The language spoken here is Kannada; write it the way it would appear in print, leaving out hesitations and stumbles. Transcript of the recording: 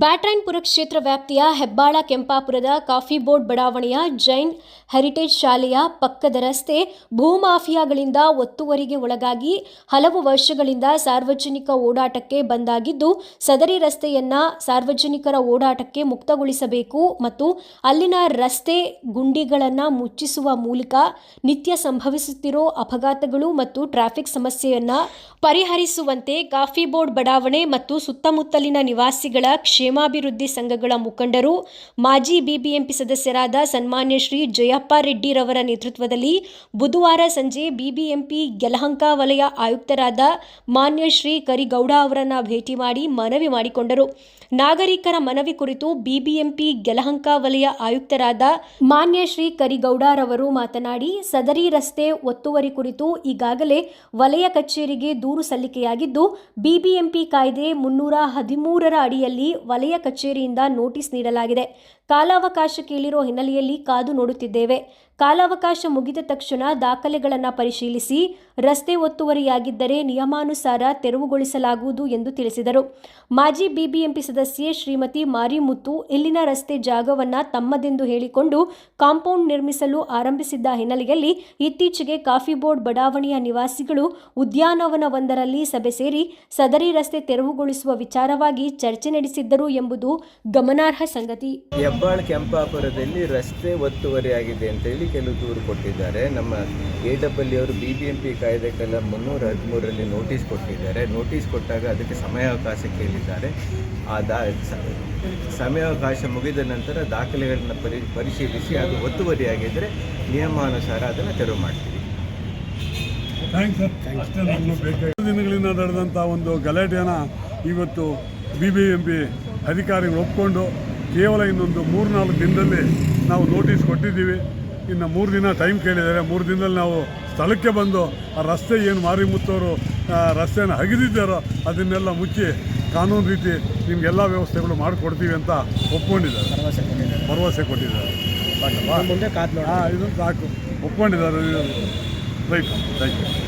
ಬ್ಯಾಟರಾಯನಪುರ ಕ್ಷೇತ್ರ ವ್ಯಾಪ್ತಿಯ ಹೆಬ್ಬಾಳ ಕೆಂಪಾಪುರದ ಕಾಫಿ ಬೋರ್ಡ್ ಬಡಾವಣೆಯ ಜೈನ್ ಹೆರಿಟೇಜ್ ಶಾಲೆಯ ಪಕ್ಕದ ರಸ್ತೆ ಭೂಮಾಫಿಯಾಗಳಿಂದ ಒತ್ತುವರಿಗೆ ಒಳಗಾಗಿ ಹಲವು ವರ್ಷಗಳಿಂದ ಸಾರ್ವಜನಿಕ ಓಡಾಟಕ್ಕೆ ಬಂದಾಗಿದ್ದು, ಸದರಿ ರಸ್ತೆಯನ್ನ ಸಾರ್ವಜನಿಕರ ಓಡಾಟಕ್ಕೆ ಮುಕ್ತಗೊಳಿಸಬೇಕು ಮತ್ತು ಅಲ್ಲಿನ ರಸ್ತೆ ಗುಂಡಿಗಳನ್ನು ಮುಚ್ಚಿಸುವ ಮೂಲಕ ನಿತ್ಯ ಸಂಭವಿಸುತ್ತಿರೋ ಅಪಘಾತಗಳು ಮತ್ತು ಟ್ರಾಫಿಕ್ ಸಮಸ್ಯೆಯನ್ನ ಪರಿಹರಿಸುವಂತೆ ಕಾಫಿ ಬೋರ್ಡ್ ಬಡಾವಣೆ ಮತ್ತು ಸುತ್ತಮುತ್ತಲಿನ ನಿವಾಸಿಗಳ ಕ್ಷೇಮಾಭಿವೃದ್ಧಿ ಸಂಘಗಳ ಮುಖಂಡರು, ಮಾಜಿ ಬಿಬಿಎಂಪಿ ಸದಸ್ಯರಾದ ಸನ್ಮಾನ್ಯ ಶ್ರೀ ಜಯಪ್ಪ ರೆಡ್ಡಿರವರ ನೇತೃತ್ವದಲ್ಲಿ ಬುಧವಾರ ಸಂಜೆ ಬಿಬಿಎಂಪಿ ಯಲಹಂಕ ವಲಯ ಆಯುಕ್ತರಾದ ಮಾನ್ಯ ಶ್ರೀ ಕರಿಗೌಡ ಅವರನ್ನು ಭೇಟಿ ಮಾಡಿ ಮನವಿ ಮಾಡಿಕೊಂಡರು. ನಾಗರಿಕರ ಮನವಿ ಕುರಿತು ಬಿಬಿಎಂಪಿ ಯಲಹಂಕ ವಲಯ ಆಯುಕ್ತರಾದ ಮಾನ್ಯ ಶ್ರೀ ಕರಿಗೌಡರವರು ಮಾತನಾಡಿ, ಸದರಿ ರಸ್ತೆ ಒತ್ತುವರಿ ಕುರಿತು ಈಗಾಗಲೇ ವಲಯ ಕಚೇರಿಗೆ ದೂರು ಸಲ್ಲಿಕೆಯಾಗಿದ್ದು, ಬಿಬಿಎಂಪಿ ಕಾಯ್ದೆ 313ರ ಅಡಿಯಲ್ಲಿ ವಲಯ ಕಚೇರಿಯಿಂದ ನೋಟಿಸ್ ನೀಡಲಾಗಿದೆ. ಕಾಲಾವಕಾಶ ಕೇಳಿರೋ ಹಿನ್ನೆಲೆಯಲ್ಲಿ ಕಾದು ನೋಡುತ್ತಿದ್ದೇವೆ. ಕಾಲಾವಕಾಶ ಮುಗಿದ ತಕ್ಷಣ ದಾಖಲೆಗಳನ್ನು ಪರಿಶೀಲಿಸಿ ರಸ್ತೆ ಒತ್ತುವರಿಯಾಗಿದ್ದರೆ ನಿಯಮಾನುಸಾರ ತೆರವುಗೊಳಿಸಲಾಗುವುದು ಎಂದು ತಿಳಿಸಿದರು. ಮಾಜಿ ಬಿಬಿಎಂಪಿ ಸದಸ್ಯೆ ಶ್ರೀಮತಿ ಮಾರಿಮುತ್ತು ಇಲ್ಲಿನ ರಸ್ತೆ ಜಾಗವನ್ನು ತಮ್ಮದೆಂದು ಹೇಳಿಕೊಂಡು ಕಾಂಪೌಂಡ್ ನಿರ್ಮಿಸಲು ಆರಂಭಿಸಿದ್ದ ಹಿನ್ನೆಲೆಯಲ್ಲಿ ಇತ್ತೀಚೆಗೆ ಕಾಫಿ ಬೋರ್ಡ್ ಬಡಾವಣೆಯ ನಿವಾಸಿಗಳು ಉದ್ಯಾನವನವೊಂದರಲ್ಲಿ ಸಭೆ ಸೇರಿ ಸದರಿ ರಸ್ತೆ ತೆರವುಗೊಳಿಸುವ ವಿಚಾರವಾಗಿ ಚರ್ಚೆ ನಡೆಸಿದ್ದರು ಎಂಬುದು ಗಮನಾರ್ಹ ಸಂಗತಿ. ಹೆಬ್ಬಾಳ ಕೆಂಪಾಪುರದಲ್ಲಿ ರಸ್ತೆ ಒತ್ತುವರಿಯಾಗಿದೆ ಅಂತೇಳಿ ಕೆಲವು ದೂರು ಕೊಟ್ಟಿದ್ದಾರೆ. ನಮ್ಮ AWL ಅವರು ಬಿಬಿಎಂಪಿ ಕಾಯ್ದೆ ಕಲಂ 313ರಲ್ಲಿ ನೋಟಿಸ್ ಕೊಟ್ಟಿದ್ದಾರೆ. ನೋಟಿಸ್ ಕೊಟ್ಟಾಗ ಅದಕ್ಕೆ ಸಮಯಾವಕಾಶ ಕೇಳಿದ್ದಾರೆ. ಆ ಸಮಯಾವಕಾಶ ಮುಗಿದ ನಂತರ ದಾಖಲೆಗಳನ್ನು ಪರಿಶೀಲಿಸಿ ಅದು ಒತ್ತುವರಿಯಾಗಿದ್ದರೆ ನಿಯಮಾನುಸಾರ ಅದನ್ನು ತೆರವು ಮಾಡ್ತೀವಿ. ದಿನಗಳಿಂದ ನಡೆದಂಥ ಒಂದು ಗಲಾಟೆಯನ್ನು ಇವತ್ತು ಬಿಬಿಎಂಪಿ ಅಧಿಕಾರಿಗಳು ಒಪ್ಪಿಕೊಂಡು ಕೇವಲ ಇನ್ನೊಂದು 3-4 ದಿನದಲ್ಲಿ ನಾವು ನೋಟಿಸ್ ಕೊಟ್ಟಿದ್ದೀವಿ. ಇನ್ನು 3 ದಿನ ಟೈಮ್ ಕೇಳಿದ್ದಾರೆ. 3 ದಿನದಲ್ಲಿ ನಾವು ಸ್ಥಳಕ್ಕೆ ಬಂದು ಆ ರಸ್ತೆ ಏನು ಮಾರಿಮುತ್ತವರು ರಸ್ತೆಯನ್ನು ಅಗೆದಿದ್ದಾರೋ ಅದನ್ನೆಲ್ಲ ಮುಚ್ಚಿ ಕಾನೂನು ರೀತಿ ನಿಮಗೆಲ್ಲ ವ್ಯವಸ್ಥೆಗಳು ಮಾಡಿಕೊಡ್ತೀವಿ ಅಂತ ಒಪ್ಕೊಂಡಿದ್ದಾರೆ, ಭರವಸೆ ಕೊಟ್ಟಿದ್ದಾರೆ. ಇದನ್ನು ಸಾಕು ಒಪ್ಕೊಂಡಿದ್ದಾರೆ. Right, thank you.